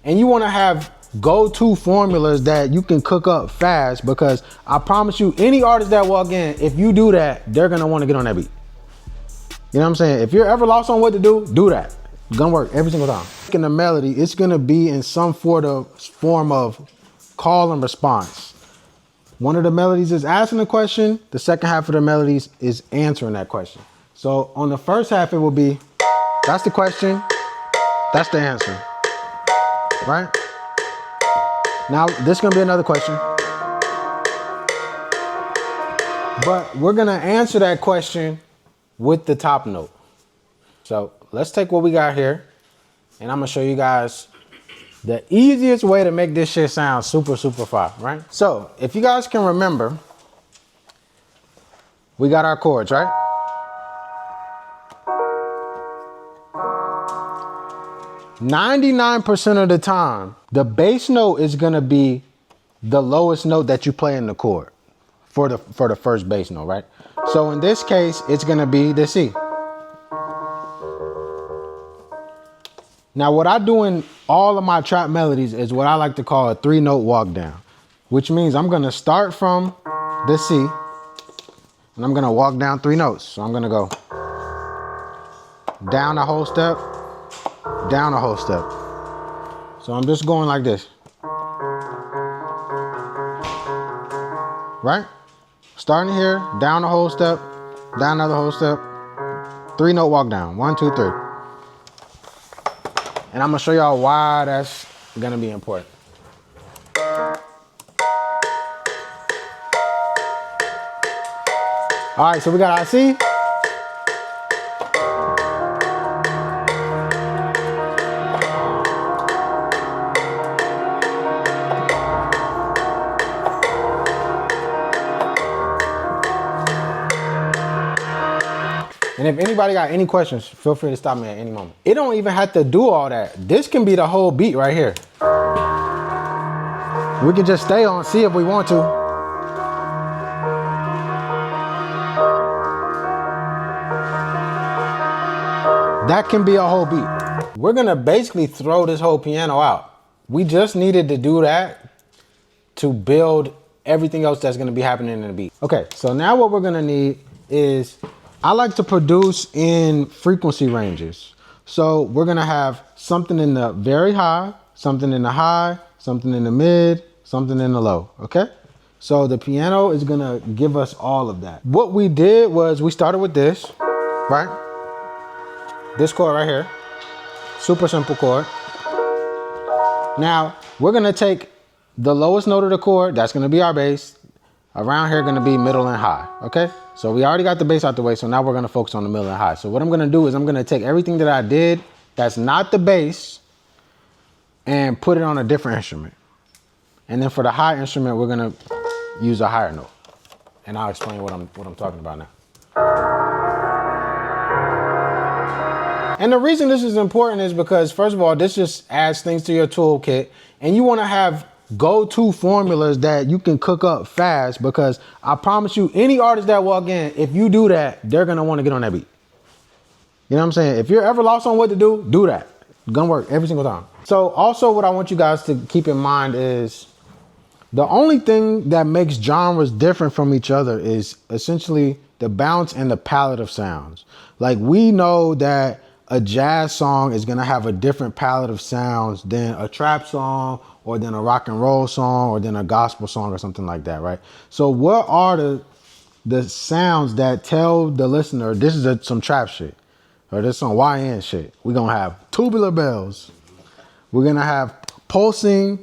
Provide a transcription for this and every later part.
and you want to have go-to formulas that you can cook up fast, because I promise you, any artist that walk in, if you do that, they're gonna want to get on that beat. You know what I'm saying? If you're ever lost on what to do that. It's gonna work every single time. In the melody, it's gonna be in some form of call and response. One of the melodies is asking a question. The second half of the melodies is answering that question. So on the first half, it will be, that's the question, that's the answer, right? Now, this is gonna be another question. But we're gonna answer that question with the top note. So let's take what we got here, and I'm gonna show you guys the easiest way to make this shit sound super, super fire, right? So if you guys can remember, we got our chords, right? "99% of the time, the bass note is gonna be the lowest note that you play in the chord for the first bass note, right? So in this case, it's gonna be the C. Now, what I do in all of my trap melodies is what I like to call a 3-note walk down, which means I'm gonna start from the C and I'm gonna walk down 3 notes. So I'm gonna go down a whole step, down a whole step. So I'm just going like this. Right? Starting here, down a whole step, down another whole step, 3-note walk down. 1, 2, 3. And I'm gonna show y'all why that's gonna be important. All right, so we got our C. And if anybody got any questions, feel free to stop me at any moment. It don't even have to do all that. This can be the whole beat right here. We can just stay on C if we want to. That can be a whole beat. We're gonna basically throw this whole piano out. We just needed to do that to build everything else that's gonna be happening in the beat. Okay, so now what we're gonna need is, I like to produce in frequency ranges. So we're gonna have something in the very high, something in the high, something in the mid, something in the low, okay? So the piano is gonna give us all of that. What we did was we started with this, right? This chord right here, super simple chord. Now we're gonna take the lowest note of the chord, that's gonna be our bass. Around here gonna be middle and high, okay? So we already got the bass out the way, so now we're gonna focus on the middle and high. So what I'm gonna do is I'm gonna take everything that I did that's not the bass and put it on a different instrument. And then for the high instrument, we're gonna use a higher note. And I'll explain what I'm talking about now. And the reason this is important is because, first of all, this just adds things to your toolkit, and you wanna have go-to formulas that you can cook up fast, because I promise you, any artist that walk in, if you do that, they're gonna want to get on that beat. You know what I'm saying? If you're ever lost on what to do that. It's gonna work every single time. So also what I want you guys to keep in mind is the only thing that makes genres different from each other is essentially the bounce and the palette of sounds. Like, we know that a jazz song is gonna have a different palette of sounds than a trap song, or than a rock and roll song, or than a gospel song, or something like that, right? So what are the sounds that tell the listener this is some trap shit, or this some YN shit? We're gonna have tubular bells. We're gonna have pulsing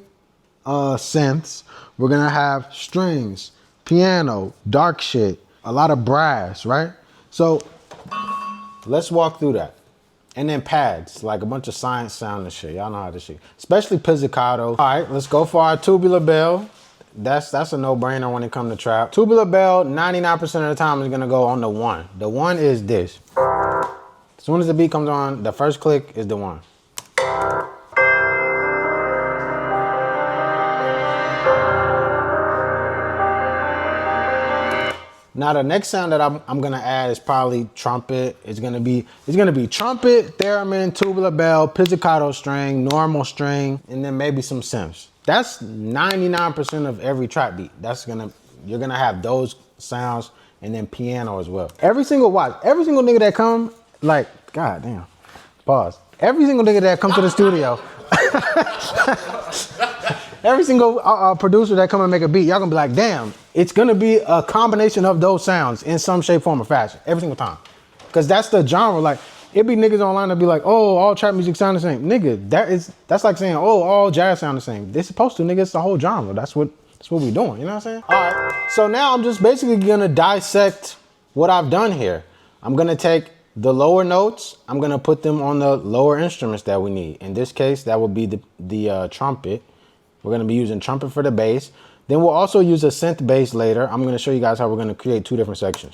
synths. We're gonna have strings, piano, dark shit, a lot of brass, right? So let's walk through that. And then pads, like a bunch of science sound and shit. Y'all know how this shit, especially pizzicato. All right, let's go for our tubular bell. That's a no-brainer when it comes to trap. Tubular bell, 99% of the time is gonna go on the 1. The 1 is this. As soon as the beat comes on, the first click is the 1. Now the next sound that I'm gonna add is probably trumpet. It's gonna be trumpet, theremin, tubular bell, pizzicato string, normal string, and then maybe some synths. That's 99% of every trap beat. You're gonna have those sounds, and then piano as well. Every single nigga that come, like, god damn, pause. Every single nigga that comes to the studio, every single producer that come and make a beat, y'all gonna be like, damn, it's gonna be a combination of those sounds in some shape, form, or fashion, every single time. Cause that's the genre. Like, it be niggas online that be like, oh, all trap music sound the same. Nigga, that's like saying, oh, all jazz sound the same. They're supposed to, nigga, it's the whole genre. That's what we doing, you know what I'm saying? All right, so now I'm just basically gonna dissect what I've done here. I'm gonna take the lower notes, I'm gonna put them on the lower instruments that we need. In this case, that would be the trumpet. We're gonna be using trumpet for the bass. Then we'll also use a synth bass later. I'm gonna show you guys how we're gonna create two different sections.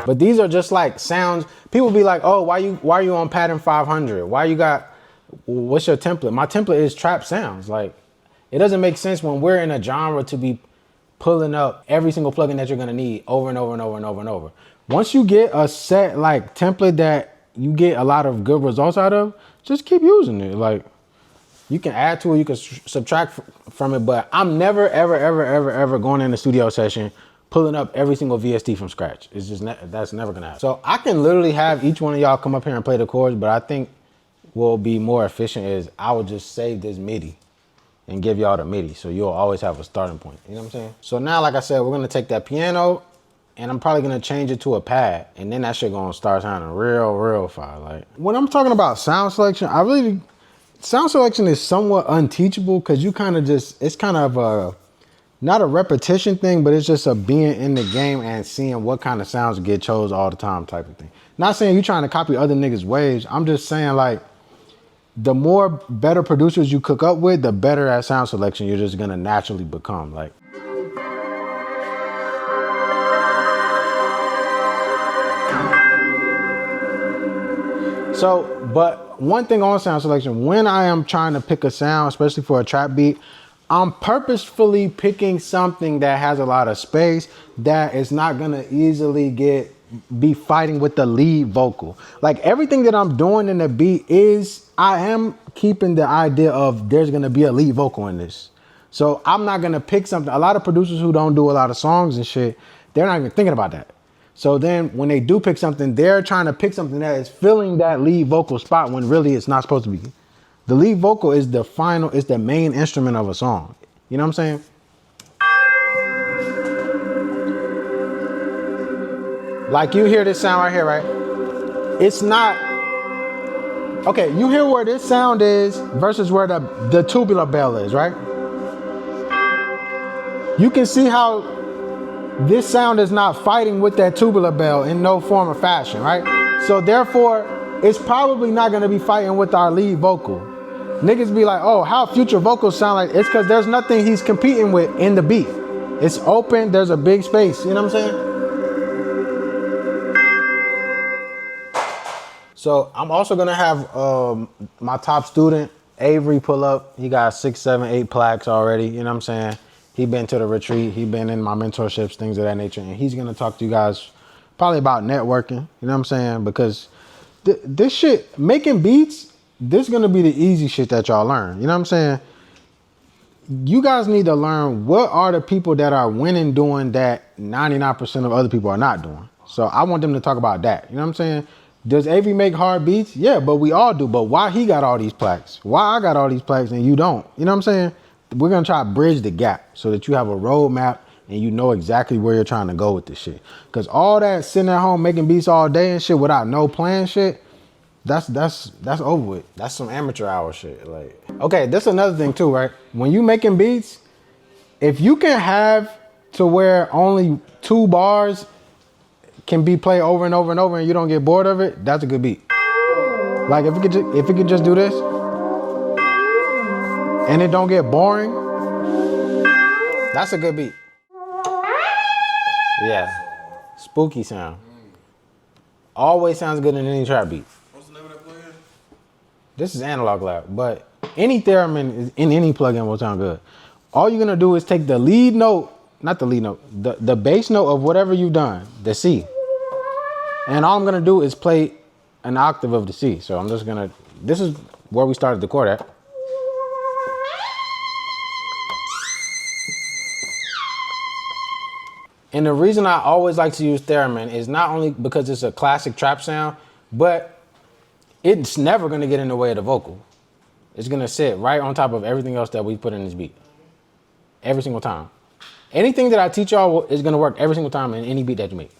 But these are just like sounds. People be like, oh, why are you on pattern 500? What's your template? My template is trap sounds. Like, it doesn't make sense when we're in a genre to be pulling up every single plugin that you're gonna need over and over and over and over and over. Once you get a set like template that you get a lot of good results out of, just keep using it. Like, you can add to it, you can subtract from it, but I'm never, ever going in a studio session pulling up every single VST from scratch. It's just, that's never gonna happen. So I can literally have each one of y'all come up here and play the chords, but I think what will be more efficient is I would just save this MIDI and give y'all the MIDI, so you'll always have a starting point. You know what I'm saying? So now, like I said, we're gonna take that piano and I'm probably gonna change it to a pad, and then that shit gonna start sounding real fire. Like, when I'm talking about sound selection, sound selection is somewhat unteachable, because you kind of just, it's kind of a, not a repetition thing, but it's just a being in the game and seeing what kind of sounds get chose all the time type of thing. Not saying you trying to copy other niggas' waves. I'm just saying, like, the more better producers you cook up with, the better at sound selection you're just gonna naturally become. Like, so, but one thing on sound selection, when I am trying to pick a sound, especially for a trap beat, I'm purposefully picking something that has a lot of space, that is not gonna easily be fighting with the lead vocal. Like, everything that I'm doing in the beat I am keeping the idea of there's gonna be a lead vocal in this. So I'm not gonna pick something. A lot of producers who don't do a lot of songs and shit, they're not even thinking about that. So then when they do pick something, they're trying to pick something that is filling that lead vocal spot when really it's not supposed to be. The lead vocal is the main instrument of a song. You know what I'm saying? Like, you hear this sound right here, right? It's not, okay, you hear where this sound is versus where the tubular bell is, right? You can see how this sound is not fighting with that tubular bell in no form or fashion, right? So therefore, it's probably not gonna be fighting with our lead vocal. Niggas be like, oh, how Future vocals sound like? It's because there's nothing he's competing with in the beat. It's open, there's a big space, you know what I'm saying? So I'm also gonna have my top student, Avery, pull up. He got 6, 7, 8 plaques already, you know what I'm saying? He been to the retreat, he been in my mentorships, things of that nature, and he's gonna talk to you guys probably about networking, you know what I'm saying? Because this shit, making beats, this is gonna be the easy shit that y'all learn, you know what I'm saying? You guys need to learn what are the people that are winning doing that 99% of other people are not doing. So I want them to talk about that, you know what I'm saying? Does Avery make hard beats? Yeah, but we all do. But why he got all these plaques? Why I got all these plaques and you don't? You know what I'm saying? We're gonna try to bridge the gap so that you have a roadmap and you know exactly where you're trying to go with this shit. Cause all that sitting at home making beats all day and shit without no plan shit, that's over with. That's some amateur hour shit. Like, okay, that's another thing too, right? When you making beats, if you can have to where only 2 bars can be played over and over and over and you don't get bored of it, that's a good beat. Like, if it could just do this and it don't get boring, that's a good beat. Yeah, spooky sound. Always sounds good in any trap beat. What's the name of that plugin? This is Analog Lab, but any theremin in any plugin will sound good. All you're gonna do is take the lead note, not the lead note, the bass note of whatever you've done, the C. And all I'm gonna do is play an octave of the C. So I'm just gonna, this is where we started the chord at. And the reason I always like to use theremin is not only because it's a classic trap sound, but it's never gonna get in the way of the vocal. It's gonna sit right on top of everything else that we put in this beat. Every single time. Anything that I teach y'all is gonna work every single time in any beat that you make.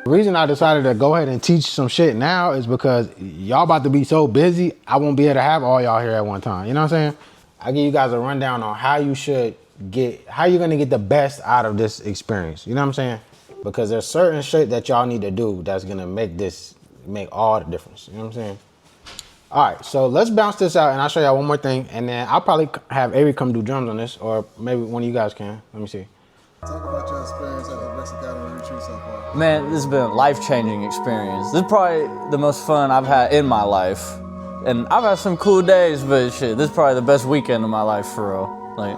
The reason I decided to go ahead and teach some shit now is because y'all about to be so busy, I won't be able to have all y'all here at one time. You know what I'm saying? I give you guys a rundown on how you should get, how you're gonna get the best out of this experience. You know what I'm saying? Because there's certain shit that y'all need to do that's gonna make all the difference. You know what I'm saying? All right, so let's bounce this out and I'll show y'all one more thing, and then I'll probably have Avery come do drums on this, or maybe one of you guys can. Let me see. Talk about your experience at the Bricks Academy retreat so far. Man, this has been a life-changing experience. This is probably the most fun I've had in my life. And I've had some cool days, but shit, this is probably the best weekend of my life for real. Like,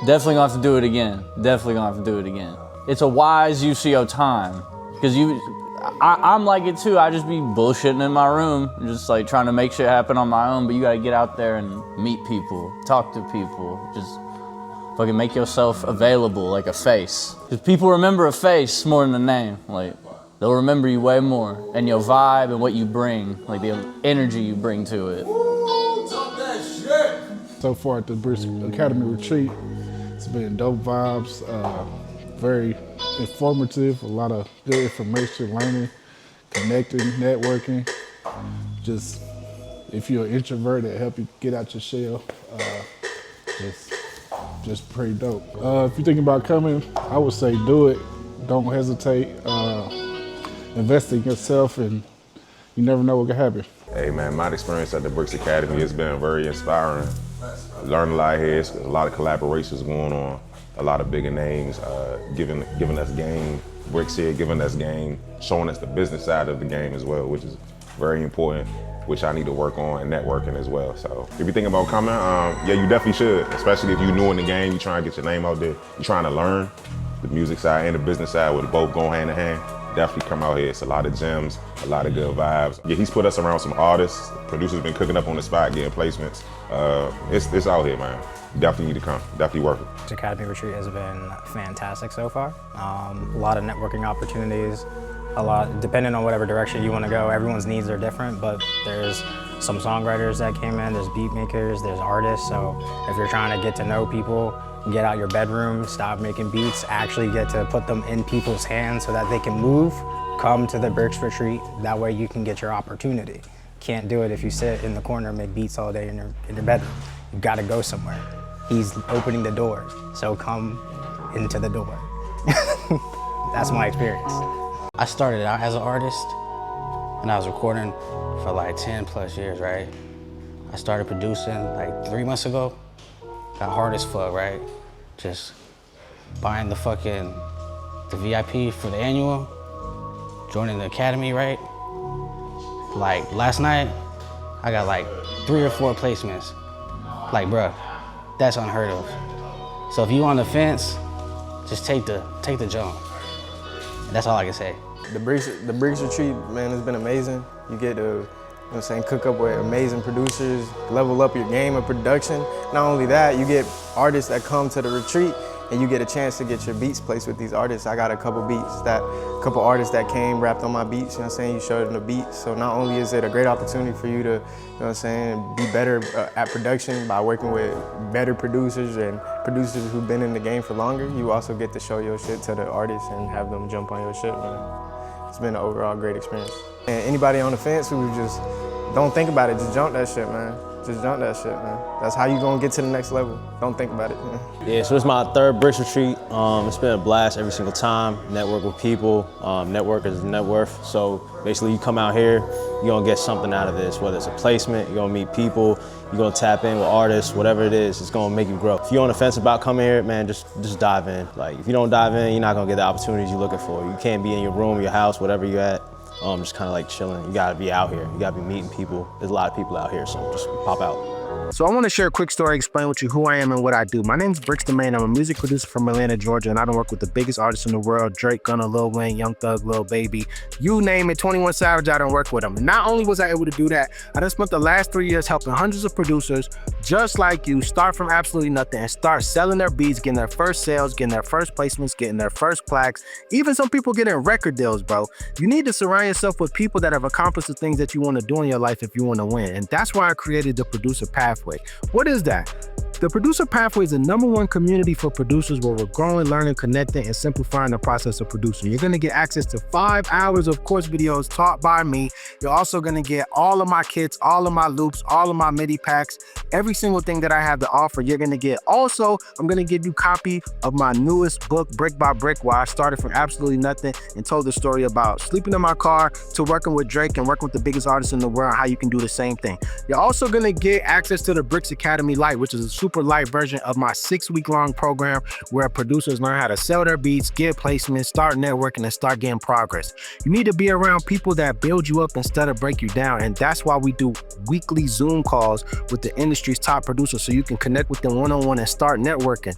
definitely gonna have to do it again. Definitely gonna have to do it again. It's a wise use of your time. Because I'm like it too. I just be bullshitting in my room, just like trying to make shit happen on my own, but you gotta get out there and meet people, talk to people, just fucking make yourself available like a face. Because people remember a face more than a name. Like, they'll remember you way more, and your vibe and what you bring, like the energy you bring to it. Ooh, talk that shit! So far at the Bricks Academy retreat, it's been dope vibes, very informative, a lot of good information, learning, connecting, networking. Just, if you're an introvert, it help you get out your shell. Just pretty dope. If you're thinking about coming, I would say do it. Don't hesitate. Invest in yourself, and you never know what can happen. Hey man, my experience at the Bricks Academy has been very inspiring. Learned a lot here, a lot of collaborations going on, a lot of bigger names giving us game. Bricks here giving us game, showing us the business side of the game as well, which is very important, which I need to work on, and networking as well. So if you think about coming, yeah, you definitely should, especially if you're new in the game, you're trying to get your name out there, you're trying to learn the music side and the business side, with both going hand in hand. Definitely come out here. It's a lot of gems, a lot of good vibes. Yeah, he's put us around some artists. Producers been cooking up on the spot, getting placements. It's out here, man. Definitely need to come. Definitely worth it. This Academy retreat has been fantastic so far. A lot of networking opportunities. A lot, depending on whatever direction you want to go, everyone's needs are different, but there's some songwriters that came in, there's beat makers, there's artists, so if you're trying to get to know people, get out your bedroom, stop making beats, actually get to put them in people's hands so that they can move, come to the Bricks retreat, that way you can get your opportunity. Can't do it if you sit in the corner and make beats all day in your bedroom. You gotta go somewhere. He's opening the door, so come into the door. That's my experience. I started out as an artist, and I was recording for like 10 plus years, right? I started producing like 3 months ago. Got hard as fuck, right? Just buying the VIP for the annual, joining the academy, right? Like last night, I got like 3 or 4 placements. Like, bruh, that's unheard of. So if you on the fence, just take the jump. That's all I can say. The Bricks retreat, man, has been amazing. You get to, you know what I'm saying, cook up with amazing producers, level up your game of production. Not only that, you get artists that come to the retreat and you get a chance to get your beats placed with these artists. I got a couple artists that came, rapped on my beats, you know what I'm saying, you showed them the beats. So not only is it a great opportunity for you to, you know what I'm saying, be better at production by working with better producers and producers who've been in the game for longer, you also get to show your shit to the artists and have them jump on your shit, man. It's been an overall great experience. And anybody on the fence who just don't think about it, just jump that shit, man. Just jump that shit, man. That's how you gonna get to the next level. Don't think about it, man. Yeah, so it's my third Bricks retreat. It's been a blast every single time. Network with people. Network is net worth. So basically you come out here, you're gonna get something out of this, whether it's a placement, you're gonna meet people, you're gonna tap in with artists, whatever it is, it's gonna make you grow. If you're on the fence about coming here, man, just dive in. Like, if you don't dive in, you're not gonna get the opportunities you're looking for. You can't be in your room, your house, whatever you're at, just kind of like chilling. You gotta be out here. You gotta be meeting people. There's a lot of people out here, so just pop out. So I want to share a quick story, explain with you who I am and what I do. My name is Damane. I'm a music producer from Atlanta, Georgia, and I don't work with the biggest artists in the world: Drake, Gunna, Lil Wayne, Young Thug, Lil Baby. You name it, 21 Savage, I don't work with them. And not only was I able to do that, I done spent the last 3 years helping hundreds of producers just like you start from absolutely nothing and start selling their beats, getting their first sales, getting their first placements, getting their first plaques, even some people getting record deals, bro. You need to surround yourself with people that have accomplished the things that you want to do in your life if you want to win. And that's why I created the Producer Pathway. What is that? The Producer Pathway is the #1 community for producers where we're growing, learning, connecting, and simplifying the process of producing. You're gonna get access to 5 hours of course videos taught by me. You're also gonna get all of my kits, all of my loops, all of my MIDI packs, every single thing that I have to offer, you're gonna get. Also, I'm gonna give you a copy of my newest book, Brick by Brick, where I started from absolutely nothing and told the story about sleeping in my car to working with Drake and working with the biggest artists in the world, how you can do the same thing. You're also gonna get access to the Bricks Academy Lite, which is a super light version of my 6-week-long program where producers learn how to sell their beats, get placements, start networking, and start getting progress. You need to be around people that build you up instead of break you down, and that's why we do weekly Zoom calls with the industry's top producers so you can connect with them one-on-one and start networking.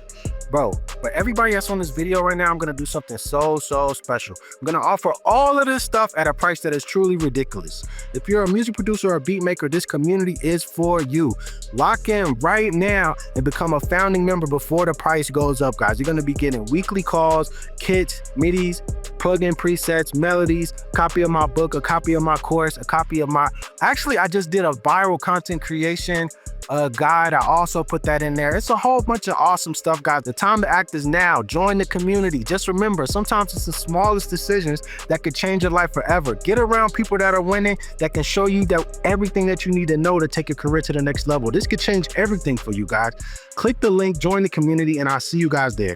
Bro, for everybody that's on this video right now, I'm gonna do something so special. I'm gonna offer all of this stuff at a price that is truly ridiculous. If you're a music producer or a beat maker, this community is for you. Lock in right now and become a founding member before the price goes up, guys. You're gonna be getting weekly calls, kits, MIDIs, plug-in presets, melodies, copy of my book, a copy of my course, a copy of my... Actually, I just did a viral content creation guide. I also put that in there. It's a whole bunch of awesome stuff, guys. The time to act is now. Join the community. Just remember, sometimes it's the smallest decisions that could change your life forever. Get around people that are winning, that can show you that everything that you need to know to take your career to the next level. This could change everything for you guys. Click the link, join the community, and I'll see you guys there.